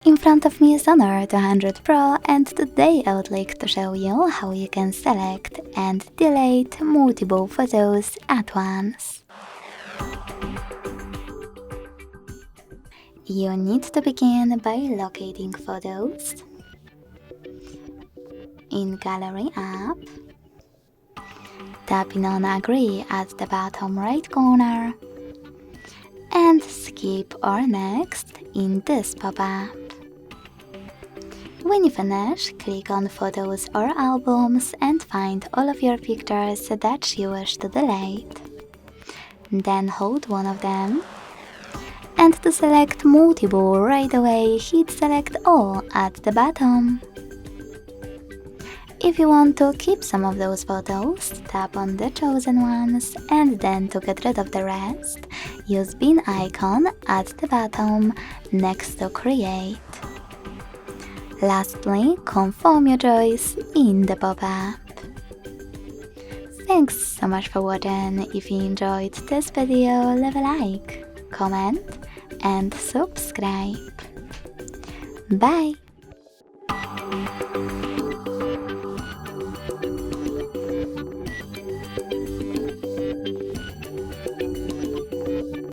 In front of me is Honor 200 Pro, and today I would like to show you how you can select and delete multiple photos at once. You need to begin by locating photos in Gallery app, tapping on Agree at the bottom right corner, and Skip or Next in this pop-up. When you finish, click on Photos or Albums and find all of your pictures that you wish to delete. Then hold one of them, and to select multiple right away, hit Select All at the bottom. If you want to keep some of those photos, tap on the chosen ones, and then to get rid of the rest, use bin icon at the bottom next to Create. Lastly, confirm your choice in the pop-up. Thanks so much for watching. If you enjoyed this video, leave a like, comment and subscribe. Bye!